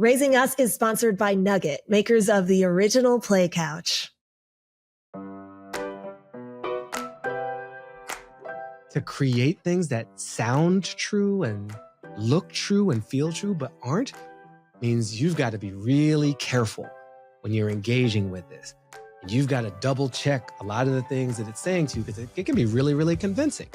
Raising Us is sponsored by Nugget, makers of the original Play Couch. To create things that sound true and look true and feel true but aren't means you've got to be really careful when you're engaging with this. And you've got to double check a lot of the things that it's saying to you because it can be really, really convincing.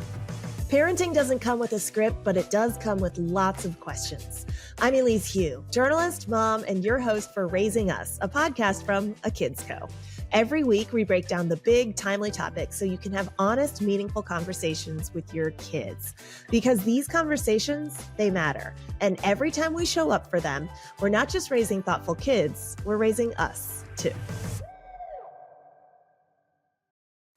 Parenting doesn't come with a script, but it does come with lots of questions. I'm Elise Hu, journalist, mom, and your host for Raising Us, a podcast from A Kids Co. Every week, we break down the big, timely topics so you can have honest, meaningful conversations with your kids. Because these conversations, they matter. And every time we show up for them, we're not just raising thoughtful kids, we're raising us, too.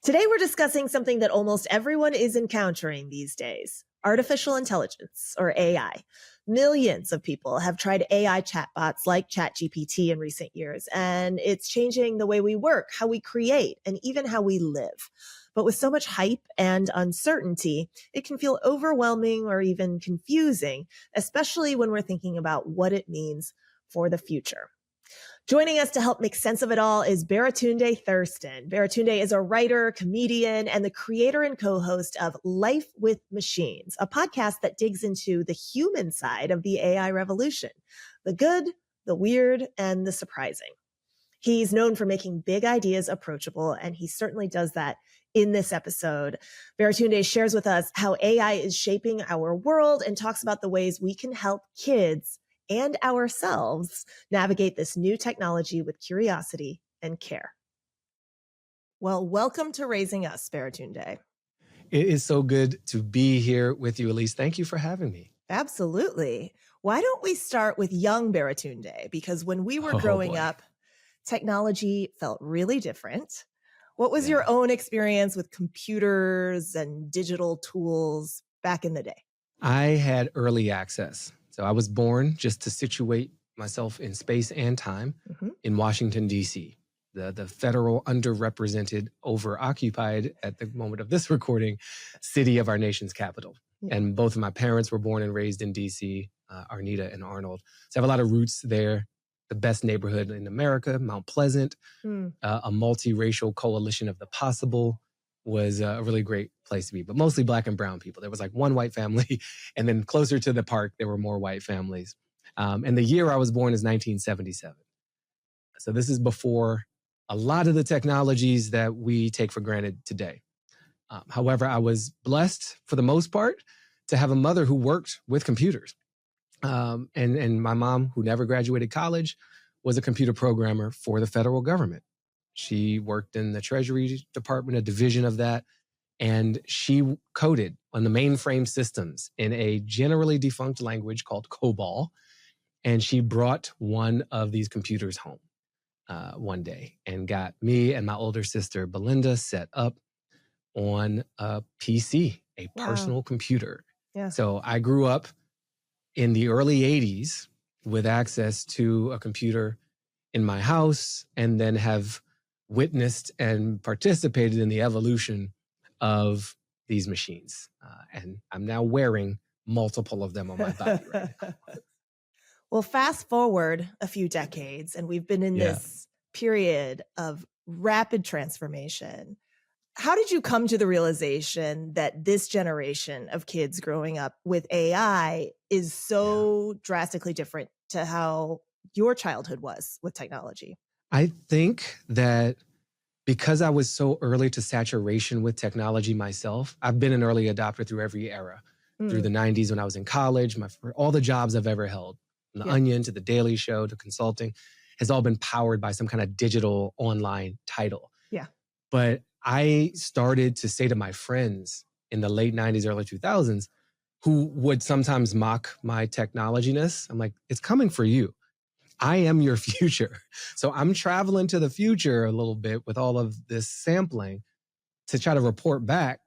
Today, we're discussing something that almost everyone is encountering these days, artificial intelligence, or AI. Millions of people have tried AI chatbots like ChatGPT in recent years, and it's changing the way we work, how we create, and even how we live. But with so much hype and uncertainty, it can feel overwhelming or even confusing, especially when we're thinking about what it means for the future. Joining us to help make sense of it all is Baratunde Thurston. Baratunde is a writer, comedian, and the creator and co-host of Life with Machines, a podcast that digs into the human side of the AI revolution, the good, the weird, and the surprising. He's known for making big ideas approachable, and he certainly does that in this episode. Baratunde shares with us how AI is shaping our world and talks about the ways we can help kids and ourselves navigate this new technology with curiosity and care. Well, welcome to Raising Us, Baratunde. It is so good to be here with you, Elise. Thank you for having me. Absolutely. Why don't we start with young Baratunde? Because when we were growing up, technology felt really different. What was your own experience with computers and digital tools back in the day? I had early access. So I was born, just to situate myself in space and time, in Washington, D.C., the federal underrepresented, overoccupied at the moment of this recording, city of our nation's capital. Yeah. And both of my parents were born and raised in D.C., Arnita and Arnold. So I have a lot of roots there. The best neighborhood in America, Mount Pleasant, a multiracial coalition of the possible, was a really great place to be, but mostly Black and brown people. There was like one white family, and then closer to the park, there were more white families. And the year I was born is 1977. So this is before a lot of the technologies that we take for granted today. However, I was blessed for the most part to have a mother who worked with computers. And my mom, who never graduated college, was a computer programmer for the federal government. She worked in the Treasury Department, a division of that, and she coded on the mainframe systems in a generally defunct language called COBOL. And she brought one of these computers home one day and got me and my older sister, Belinda, set up on a PC, a personal computer. Yeah. So I grew up in the early 80s with access to a computer in my house, and then have witnessed and participated in the evolution of these machines. And I'm now wearing multiple of them on my body right now. Well, fast forward a few decades, and we've been in this period of rapid transformation. How did you come to the realization that this generation of kids growing up with AI is so drastically different to how your childhood was with technology? I think that because I was so early to saturation with technology myself, I've been an early adopter through every era. Through the 90s when I was in college, all the jobs I've ever held, from The Onion to The Daily Show to consulting, has all been powered by some kind of digital online title. Yeah. But I started to say to my friends in the late 90s, early 2000s, who would sometimes mock my technologiness, I'm like, it's coming for you. I am your future. So I'm traveling to the future a little bit with all of this sampling to try to report back,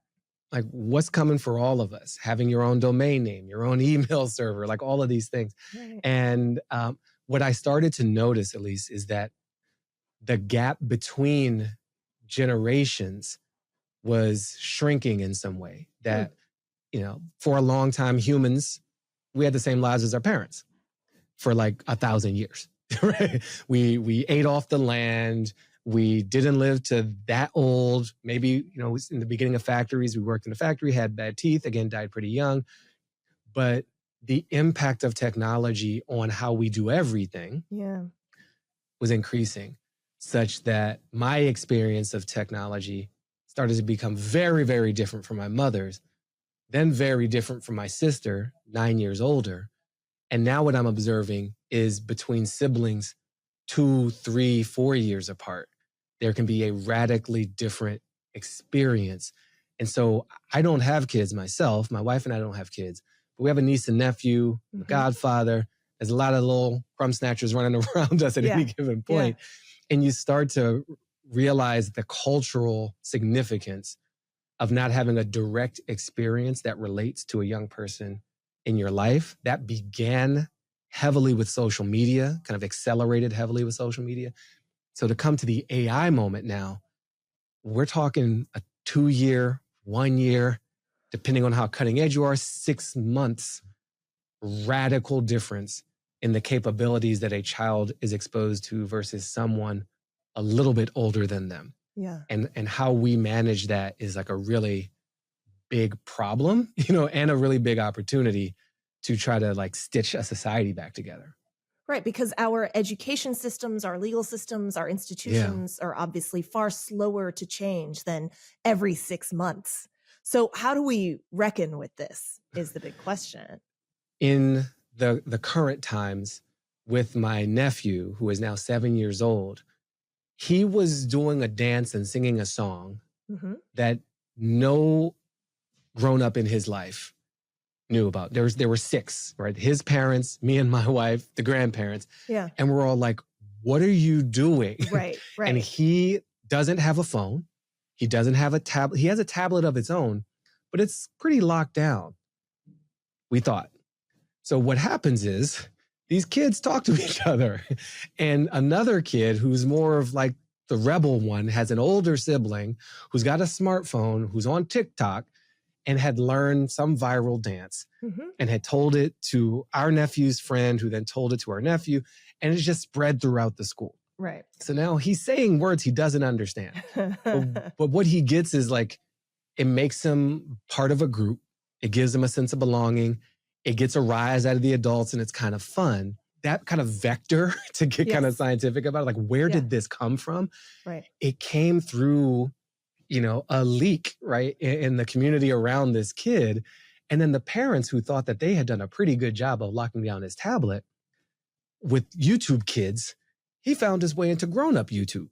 like what's coming for all of us, having your own domain name, your own email server, like all of these things. Right. And what I started to notice, at least, is that the gap between generations was shrinking in some way. That, for a long time, humans, we had the same lives as our parents. for like 1,000 years. Right? We ate off the land. We didn't live to that old. Maybe, in the beginning of factories, we worked in a factory, had bad teeth, again, died pretty young. But the impact of technology on how we do everything was increasing, such that my experience of technology started to become very, very different from my mother's, then very different from my sister, 9 years older. And now what I'm observing is between siblings 2, 3, 4 years apart, there can be a radically different experience. And so I don't have kids myself. My wife and I don't have kids, but we have a niece and nephew, a godfather. There's a lot of little crumb snatchers running around us at any given point. And you start to realize the cultural significance of not having a direct experience that relates to a young person in your life. That began heavily with social media, kind of accelerated heavily with social media. So to come to the AI moment now, we're talking a 2-year, 1 year, depending on how cutting edge you are, 6 months, radical difference in the capabilities that a child is exposed to versus someone a little bit older than them. And how we manage that is like a really big problem, and a really big opportunity to try to like stitch a society back together. Right, because our education systems, our legal systems, our institutions are obviously far slower to change than every 6 months. So how do we reckon with this is the big question. In the current times with my nephew, who is now 7 years old, he was doing a dance and singing a song that no grown-up in his life knew about. There were 6, right? His parents, me and my wife, the grandparents. And we're all like, what are you doing? Right. And he doesn't have a phone. He doesn't have a tablet. He has a tablet of its own, but it's pretty locked down, we thought. So what happens is these kids talk to each other. And another kid who's more of like the rebel one has an older sibling who's got a smartphone, who's on TikTok, and had learned some viral dance and had told it to our nephew's friend, who then told it to our nephew, and it just spread throughout the school. Right. So now he's saying words he doesn't understand. but what he gets is like, it makes him part of a group. It gives him a sense of belonging. It gets a rise out of the adults, and it's kind of fun. That kind of vector, to get kind of scientific about it, like, where did this come from? Right. It came through a leak, right, in the community around this kid. And then the parents, who thought that they had done a pretty good job of locking down his tablet with YouTube Kids, he found his way into grown-up YouTube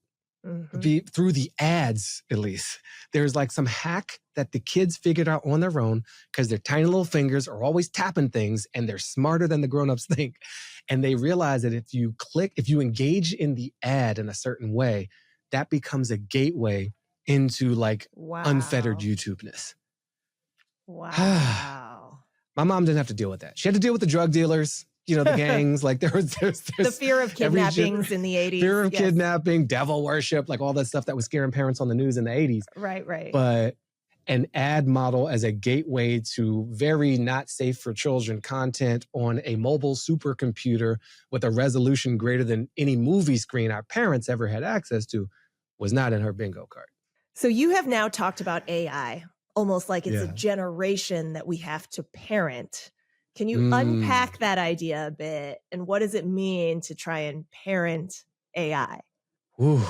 through the ads, at least. There's like some hack that the kids figured out on their own because their tiny little fingers are always tapping things and they're smarter than the grown-ups think. And they realize that if you engage in the ad in a certain way, that becomes a gateway into like unfettered YouTubeness. Wow. My mom didn't have to deal with that. She had to deal with the drug dealers, the gangs. Like there's the fear of kidnappings in the 80s. Fear of kidnapping, devil worship, like all that stuff that was scaring parents on the news in the 80s. Right. But an ad model as a gateway to very not safe for children content on a mobile supercomputer with a resolution greater than any movie screen our parents ever had access to was not in her bingo card. So you have now talked about AI almost like it's a generation that we have to parent. Can you unpack that idea a bit? And what does it mean to try and parent AI? Ooh,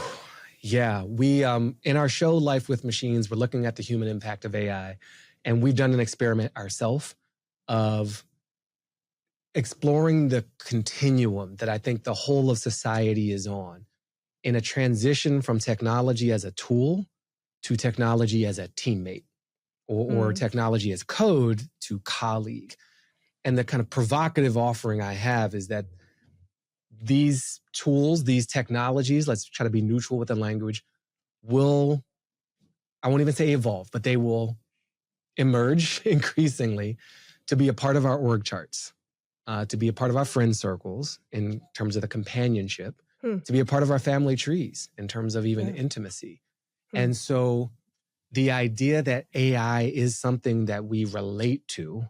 yeah. We, in our show, Life with Machines, we're looking at the human impact of AI. And we've done an experiment ourselves of exploring the continuum that I think the whole of society is on in a transition from technology as a tool to technology as a teammate, or technology as code to colleague. And the kind of provocative offering I have is that these tools, these technologies, let's try to be neutral with the language, will, I won't even say evolve, but they will emerge increasingly to be a part of our org charts, to be a part of our friend circles in terms of the companionship, to be a part of our family trees in terms of even intimacy. And so the idea that AI is something that we relate to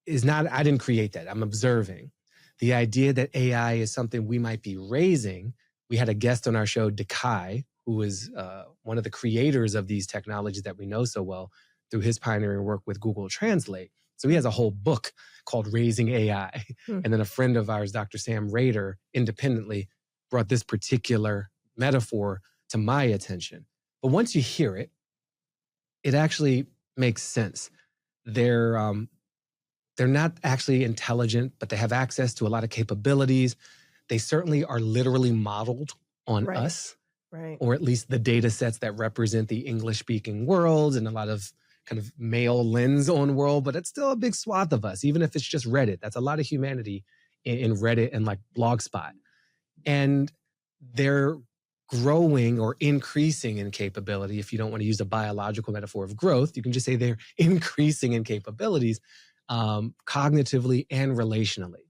is not, I didn't create that. I'm observing the idea that AI is something we might be raising. We had a guest on our show, Dekai, who is one of the creators of these technologies that we know so well through his pioneering work with Google Translate. So he has a whole book called Raising AI. And then a friend of ours, Dr. Sam Rader, independently brought this particular metaphor to my attention. But once you hear it, it actually makes sense. They're not actually intelligent, but they have access to a lot of capabilities. They certainly are literally modeled on us, or at least the data sets that represent the English-speaking world and a lot of kind of male lens on world, but it's still a big swath of us, even if it's just Reddit. That's a lot of humanity in Reddit and like Blogspot. And they're growing or increasing in capability. If you don't want to use a biological metaphor of growth, you can just say they're increasing in capabilities cognitively and relationally.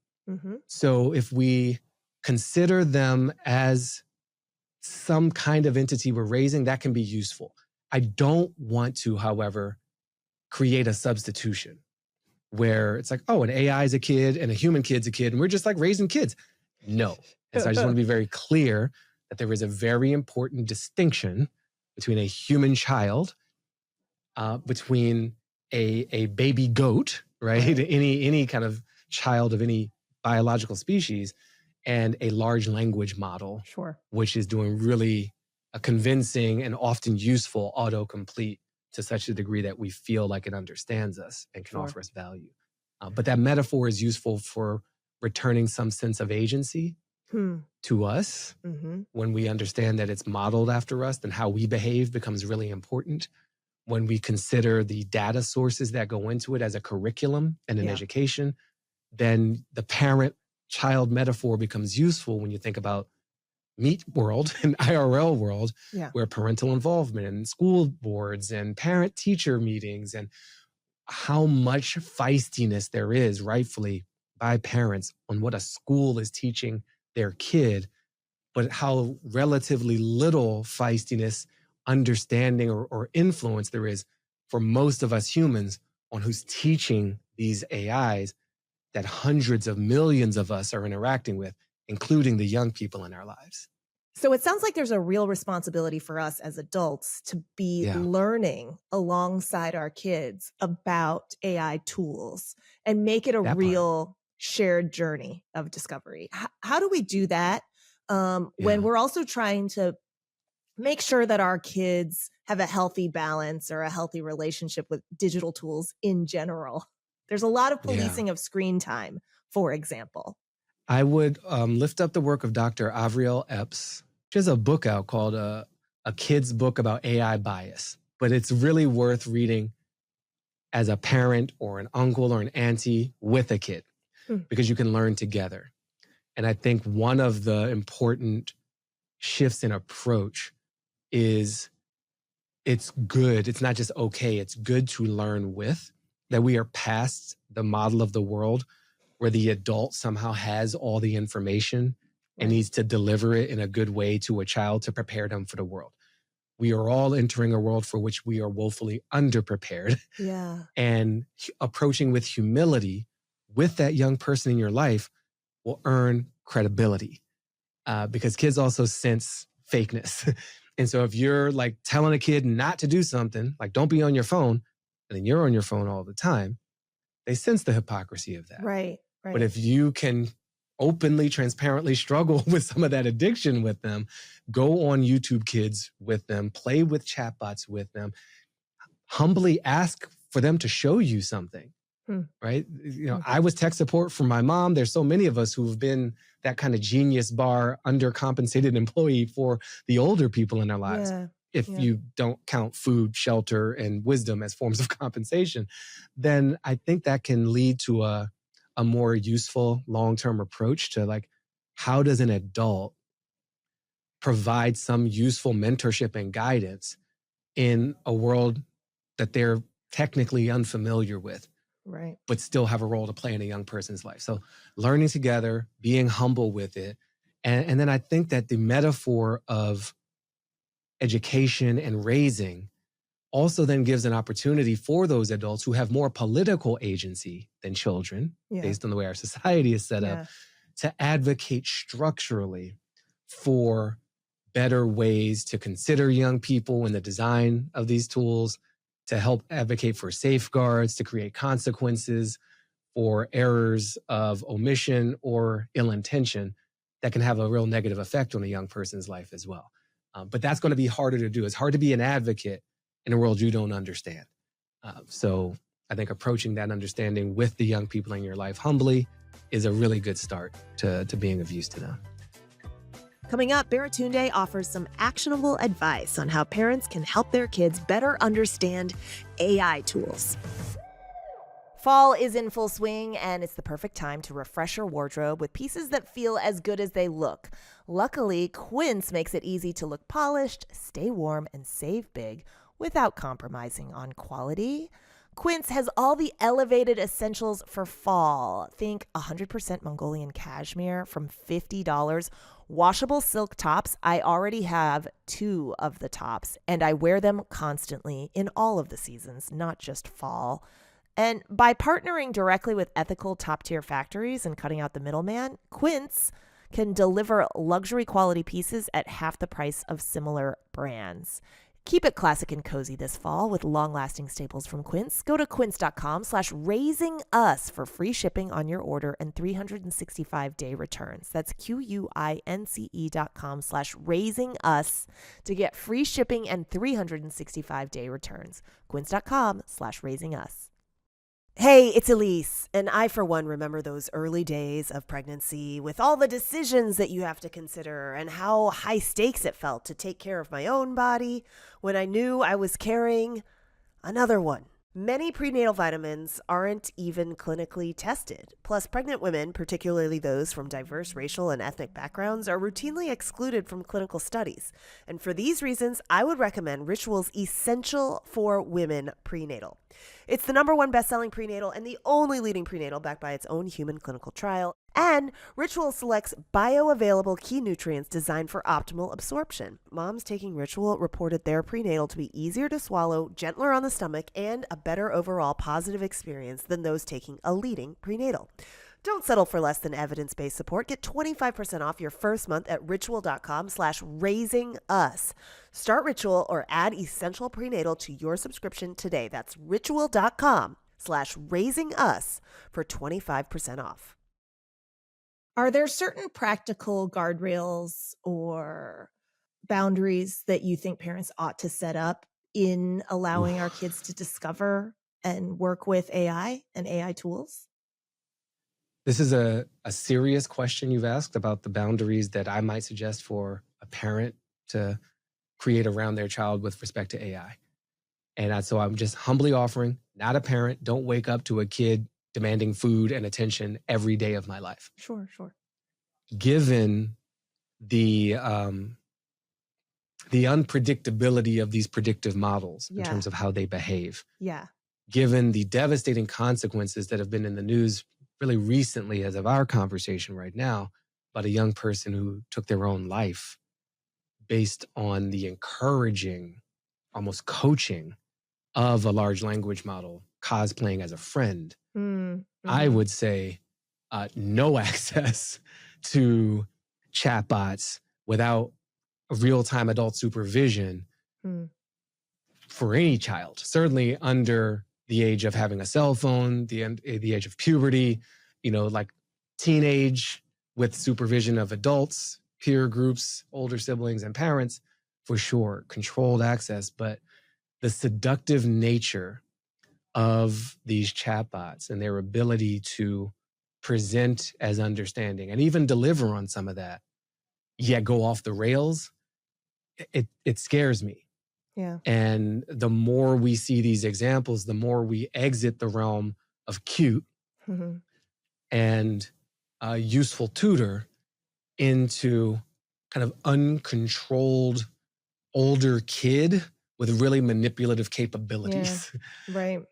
So if we consider them as some kind of entity we're raising, that can be useful. I don't want to, however, create a substitution where it's like, oh, an AI is a kid and a human kid's a kid, and we're just like raising kids. No. And so I just want to be very clear that there is a very important distinction between a human child, between a baby goat, right? Any kind of child of any biological species, and a large language model, which is doing really a convincing and often useful autocomplete to such a degree that we feel like it understands us and can offer us value. But that metaphor is useful for returning some sense of agency to us. When we understand that it's modeled after us, then how we behave becomes really important. When we consider the data sources that go into it as a curriculum and an education, then the parent-child metaphor becomes useful when you think about meat world and IRL world, where parental involvement and school boards and parent-teacher meetings and how much feistiness there is rightfully by parents on what a school is teaching their kid, but how relatively little feistiness, understanding, or influence there is for most of us humans on who's teaching these AIs that hundreds of millions of us are interacting with, including the young people in our lives. So it sounds like there's a real responsibility for us as adults to be learning alongside our kids about AI tools and make it a real shared journey of discovery. How do we do that when we're also trying to make sure that our kids have a healthy balance or a healthy relationship with digital tools in general? There's a lot of policing of screen time, for example. I would lift up the work of Dr. Avriel Epps. She has a book out called A Kid's Book About AI Bias, but it's really worth reading as a parent or an uncle or an auntie with a kid, because you can learn together. And I think one of the important shifts in approach is it's good. It's not just okay. It's good to learn with, that we are past the model of the world where the adult somehow has all the information and needs to deliver it in a good way to a child to prepare them for the world. We are all entering a world for which we are woefully underprepared. And approaching with humility with that young person in your life will earn credibility, because kids also sense fakeness. And so if you're like telling a kid not to do something, like don't be on your phone, and then you're on your phone all the time, they sense the hypocrisy of that. But if you can openly, transparently struggle with some of that addiction with them, go on YouTube Kids with them, play with chatbots with them, humbly ask for them to show you something, right? You know, I was tech support for my mom. There's so many of us who have been that kind of genius bar, undercompensated employee for the older people in our lives. If you don't count food, shelter, and wisdom as forms of compensation, then I think that can lead to a more useful long-term approach to like, how does an adult provide some useful mentorship and guidance in a world that they're technically unfamiliar with, but still have a role to play in a young person's life. So learning together, being humble with it. And then I think that the metaphor of education and raising also then gives an opportunity for those adults who have more political agency than children, based on the way our society is set up, to advocate structurally for better ways to consider young people in the design of these tools, to help advocate for safeguards, to create consequences for errors of omission or ill intention that can have a real negative effect on a young person's life as well. But that's going to be harder to do. It's hard to be an advocate in a world you don't understand. So I think approaching that understanding with the young people in your life humbly is a really good start to being of use to them. Coming up, Baratunde offers some actionable advice on how parents can help their kids better understand AI tools. Fall is in full swing, and it's the perfect time to refresh your wardrobe with pieces that feel as good as they look. Luckily, Quince makes it easy to look polished, stay warm, and save big without compromising on quality. Quince has all the elevated essentials for fall. Think 100% Mongolian cashmere from $50. Washable silk tops. I already have 2 of the tops, and I wear them constantly in all of the seasons, not just fall. And by partnering directly with ethical top-tier factories and cutting out the middleman, Quince can deliver luxury quality pieces at half the price of similar brands. Keep it classic and cozy this fall with long-lasting staples from Quince. Go to quince.com/raisingus for free shipping on your order and 365-day returns. That's QUINCE.com/raisingus to get free shipping and 365-day returns. Quince.com/raisingus. Hey, it's Elise, and I, for one, remember those early days of pregnancy with all the decisions that you have to consider and how high stakes it felt to take care of my own body when I knew I was carrying another one. Many prenatal vitamins aren't even clinically tested. Plus, pregnant women, particularly those from diverse racial and ethnic backgrounds, are routinely excluded from clinical studies. And for these reasons, I would recommend Ritual's Essential for Women Prenatal. It's the #1 best-selling prenatal and the only leading prenatal backed by its own human clinical trial. And Ritual selects bioavailable key nutrients designed for optimal absorption. Moms taking Ritual reported their prenatal to be easier to swallow, gentler on the stomach, and a better overall positive experience than those taking a leading prenatal. Don't settle for less than evidence-based support. Get 25% off your first month at ritual.com/raisingus. Start Ritual or add Essential Prenatal to your subscription today. That's ritual.com/raisingus for 25% off. Are there certain practical guardrails or boundaries that you think parents ought to set up in allowing our kids to discover and work with AI and AI tools? This is a serious question you've asked about the boundaries that I might suggest for a parent to create around their child with respect to AI. And so I'm just humbly offering, not a parent, don't wake up to a kid demanding food and attention every day of my life. Sure. Given the unpredictability of these predictive models in terms of how they behave. Yeah. Given the devastating consequences that have been in the news really recently as of our conversation right now about a young person who took their own life based on the encouraging, almost coaching of a large language model cosplaying as a friend, I would say no access to chatbots without real-time adult supervision for any child, certainly under the age of having a cell phone, the age of puberty, like teenage with supervision of adults, peer groups, older siblings, and parents, for sure, controlled access. But the seductive nature of these chatbots and their ability to present as understanding and even deliver on some of that, yet go off the rails, it scares me. Yeah. And the more we see these examples, the more we exit the realm of cute and useful tutor into kind of uncontrolled older kid with really manipulative capabilities. Yeah, right.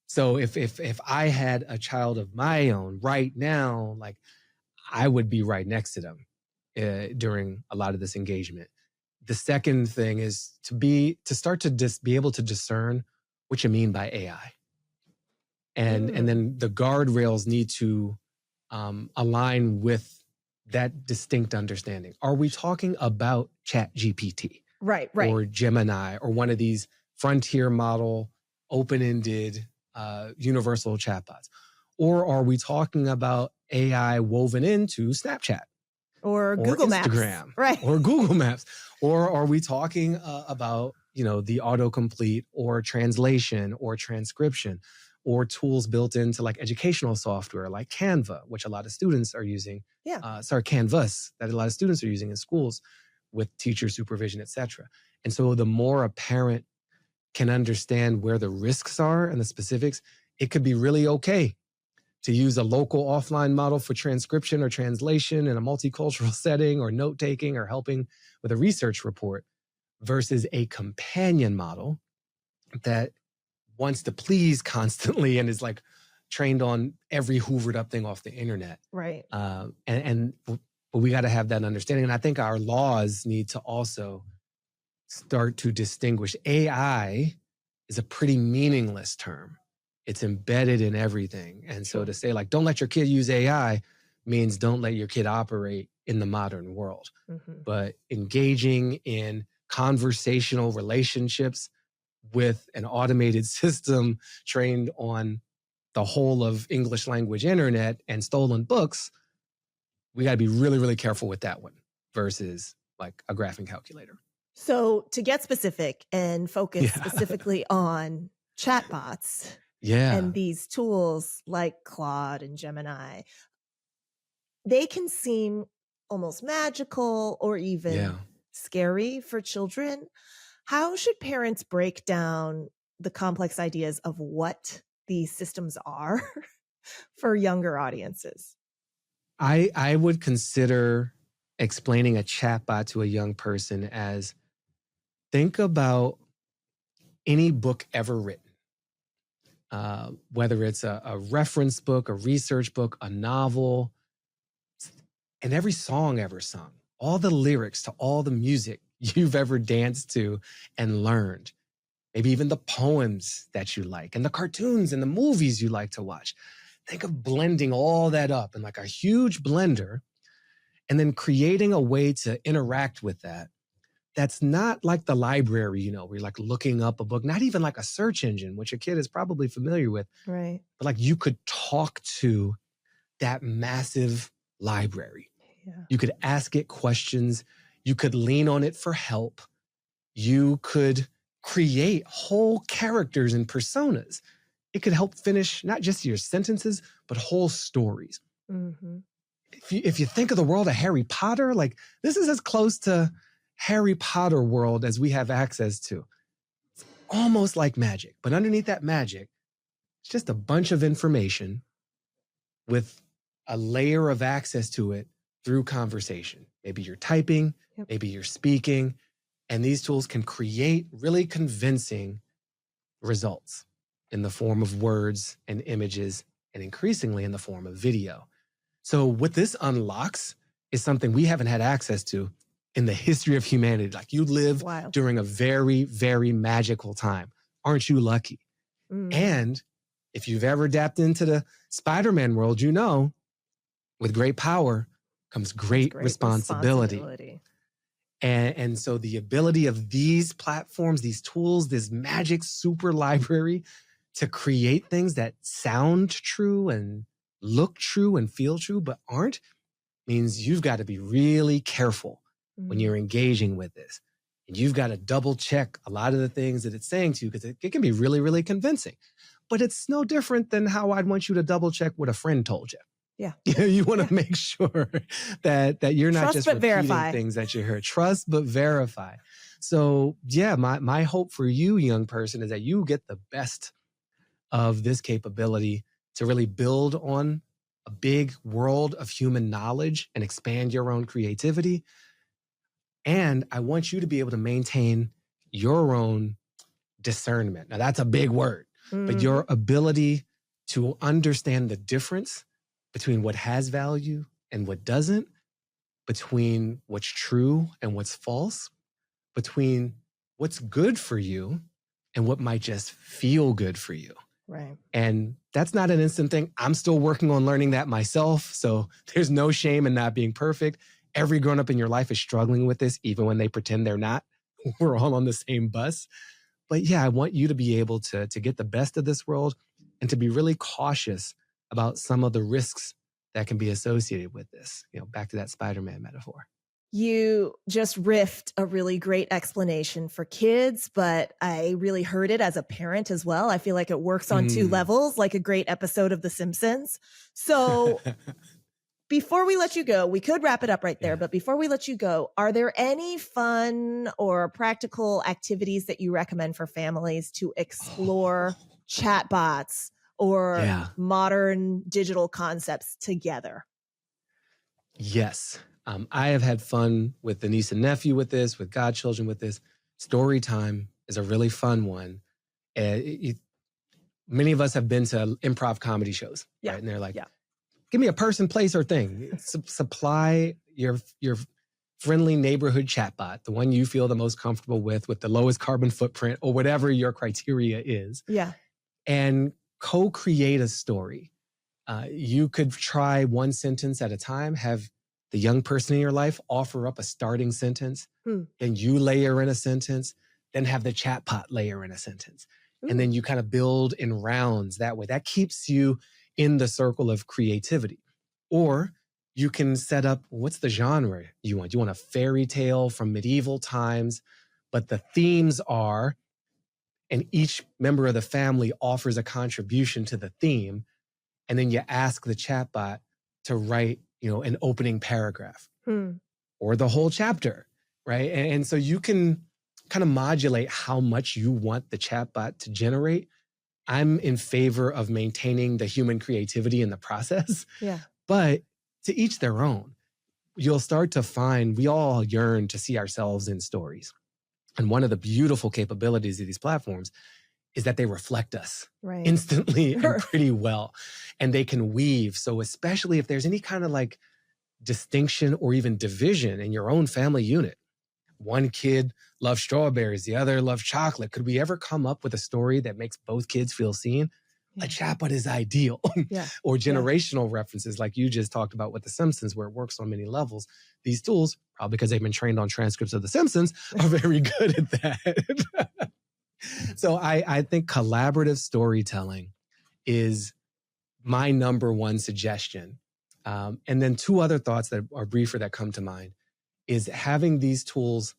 So if I had a child of my own right now, like I would be right next to them during a lot of this engagement. The second thing is to start to be able to discern what you mean by AI. And then the guardrails need to align with that distinct understanding. Are we talking about ChatGPT? Right. Or Gemini or one of these frontier model, open-ended, universal chatbots? Or are we talking about AI woven into Snapchat? Or Google Instagram, Maps. Right. Or Google Maps? Or are we talking about, the autocomplete or translation or transcription or tools built into like educational software like Canva, which a lot of students are using. Canvas, that a lot of students are using in schools with teacher supervision, et cetera. And so the more a parent can understand where the risks are and the specifics, it could be really okay to use a local offline model for transcription or translation in a multicultural setting or note-taking or helping with a research report versus a companion model that wants to please constantly and is like trained on every hoovered up thing off the internet. Right. But we got to have that understanding. And I think our laws need to also start to distinguish. AI is a pretty meaningless term. It's embedded in everything. And so to say like, don't let your kid use AI means don't let your kid operate in the modern world. But engaging in conversational relationships with an automated system trained on the whole of English language internet and stolen books, we got to be really, really careful with that one versus like a graphing calculator. So to get specific and focus specifically on chatbots and these tools like Claude and Gemini, they can seem almost magical or even scary for children. How should parents break down the complex ideas of what these systems are for younger audiences? I would consider explaining a chatbot to a young person as, think about any book ever written, whether it's a reference book, a research book, a novel, and every song ever sung, all the lyrics to all the music you've ever danced to and learned, maybe even the poems that you like and the cartoons and the movies you like to watch. Think of blending all that up in like a huge blender and then creating a way to interact with that. That's not like the library, where you're like looking up a book, not even like a search engine, which a kid is probably familiar with. Right. But like you could talk to that massive library. Yeah. You could ask it questions. You could lean on it for help. You could create whole characters and personas. It could help finish not just your sentences, but whole stories. If you think of the world of Harry Potter, like this is as close to Harry Potter world as we have access to. It's almost like magic, but underneath that magic, it's just a bunch of information with a layer of access to it through conversation. Maybe you're typing, maybe you're speaking, and these tools can create really convincing results in the form of words and images, and increasingly in the form of video. So what this unlocks is something we haven't had access to in the history of humanity. Like you live during a very, very magical time. Aren't you lucky? And if you've ever dapped into the Spider-Man world, with great power comes great responsibility. And so the ability of these platforms, these tools, this magic super library to create things that sound true and look true and feel true, but aren't, means you've got to be really careful when you're engaging with this. And you've got to double check a lot of the things that it's saying to you, because it can be really, really convincing. But it's no different than how I'd want you to double check what a friend told you. Yeah. You want to make sure that you're not just repeating things that you heard. Trust but verify. So my hope for you, young person, is that you get the best of this capability to really build on a big world of human knowledge and expand your own creativity. And I want you to be able to maintain your own discernment. Now that's a big word, but your ability to understand the difference between what has value and what doesn't, between what's true and what's false, between what's good for you and what might just feel good for you. Right. And that's not an instant thing. I'm still working on learning that myself. So there's no shame in not being perfect. Every grown up in your life is struggling with this, even when they pretend they're not. We're all on the same bus. But yeah, I want you to be able to get the best of this world and to be really cautious about some of the risks that can be associated with this. Back to that Spider-Man metaphor. You just riffed a really great explanation for kids, but I really heard it as a parent as well. I feel like it works on two levels, like a great episode of The Simpsons. So before we let you go, we could wrap it up right there, but before we let you go, are there any fun or practical activities that you recommend for families to explore chatbots or modern digital concepts together? Yes. I have had fun with the niece and nephew with this, with godchildren with this. Story time is a really fun one. Many of us have been to improv comedy shows, right? And they're like, give me a person, place, or thing. Supply your friendly neighborhood chatbot, the one you feel the most comfortable with the lowest carbon footprint, or whatever your criteria is. Yeah. And co-create a story. You could try one sentence at a time, have the young person in your life offer up a starting sentence, then you layer in a sentence, then have the chatbot layer in a sentence. And then you kind of build in rounds that way. That keeps you in the circle of creativity. Or you can set up, what's the genre you want? You want a fairy tale from medieval times, but the themes are, and each member of the family offers a contribution to the theme. And then you ask the chatbot to write, an opening paragraph or the whole chapter, right? And so you can kind of modulate how much you want the chatbot to generate. I'm in favor of maintaining the human creativity in the process, but to each their own. You'll start to find we all yearn to see ourselves in stories. And one of the beautiful capabilities of these platforms is that they reflect us instantly and pretty well. And they can weave. So especially if there's any kind of like distinction or even division in your own family unit, one kid loves strawberries, the other loves chocolate. Could we ever come up with a story that makes both kids feel seen? A chatbot is ideal. Or generational references like you just talked about with The Simpsons, where it works on many levels. These tools, probably because they've been trained on transcripts of The Simpsons, are very good at that. So I think collaborative storytelling is my number one suggestion. And then two other thoughts that are briefer that come to mind is having these tools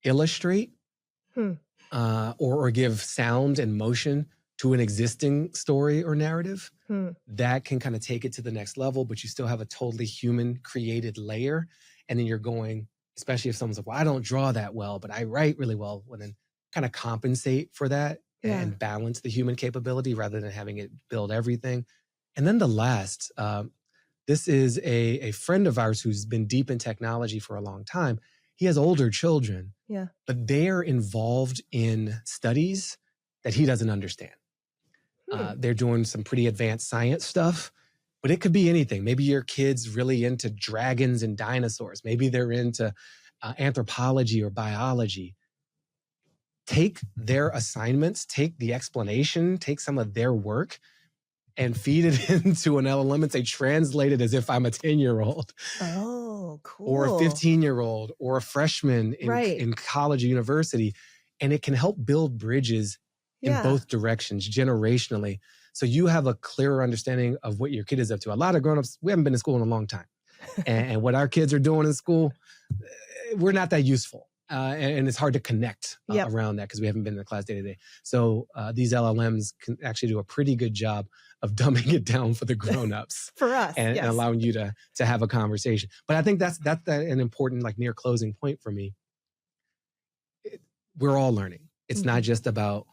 illustrate or give sound and motion to an existing story or narrative. That can kind of take it to the next level, but you still have a totally human created layer. And then you're going, especially if someone's like, well, I don't draw that well, but I write really well. Well, then kind of compensate for that and balance the human capability rather than having it build everything. And then the last, this is a friend of ours who's been deep in technology for a long time. He has older children, but they're involved in studies that he doesn't understand. They're doing some pretty advanced science stuff, but it could be anything. Maybe your kid's really into dragons and dinosaurs. Maybe they're into anthropology or biology. Take their assignments, take the explanation, take some of their work and feed it into an LLM and say, translate it as if I'm a 10-year-old. Oh, cool. Or a 15-year-old or a freshman in college or university. And it can help build bridges in both directions generationally. So you have a clearer understanding of what your kid is up to. A lot of grownups, we haven't been in school in a long time. and what our kids are doing in school, we're not that useful. And it's hard to connect around that because we haven't been in the class day to day. So these LLMs can actually do a pretty good job of dumbing it down for the grownups. For us, and allowing you to have a conversation. But I think that's an important like near closing point for me. We're all learning. It's not just about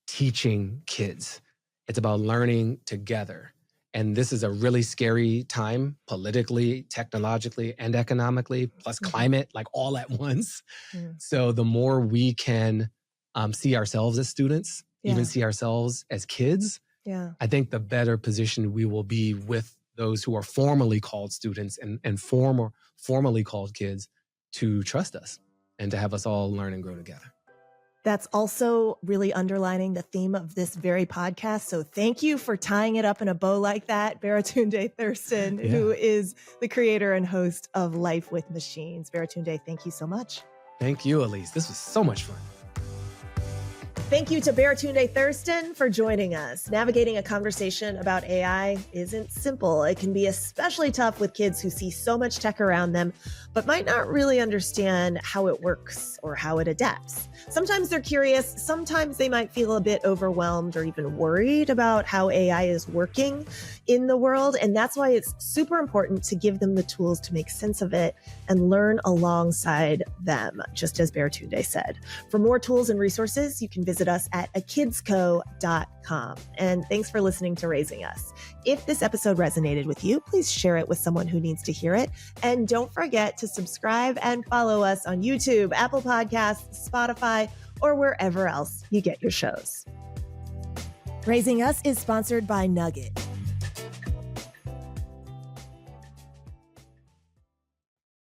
teaching kids. It's about learning together. And this is a really scary time politically, technologically, and economically, plus climate, like all at once. So the more we can see ourselves as students, even see ourselves as kids, I think the better position we will be with those who are formally called students and formally called kids to trust us and to have us all learn and grow together. That's also really underlining the theme of this very podcast. So thank you for tying it up in a bow like that, Baratunde Thurston, who is the creator and host of Life with Machines. Baratunde, thank you so much. Thank you, Elise. This was so much fun. Thank you to Baratunde Thurston for joining us. Navigating a conversation about AI isn't simple. It can be especially tough with kids who see so much tech around them, but might not really understand how it works or how it adapts. Sometimes they're curious. Sometimes they might feel a bit overwhelmed or even worried about how AI is working in the world. And that's why it's super important to give them the tools to make sense of it and learn alongside them, just as Baratunde said. For more tools and resources, you can visit us at akidsco.com. And thanks for listening to Raising Us. If this episode resonated with you, please share it with someone who needs to hear it. And don't forget to subscribe and follow us on YouTube, Apple Podcasts, Spotify, or wherever else you get your shows. Raising Us is sponsored by Nugget.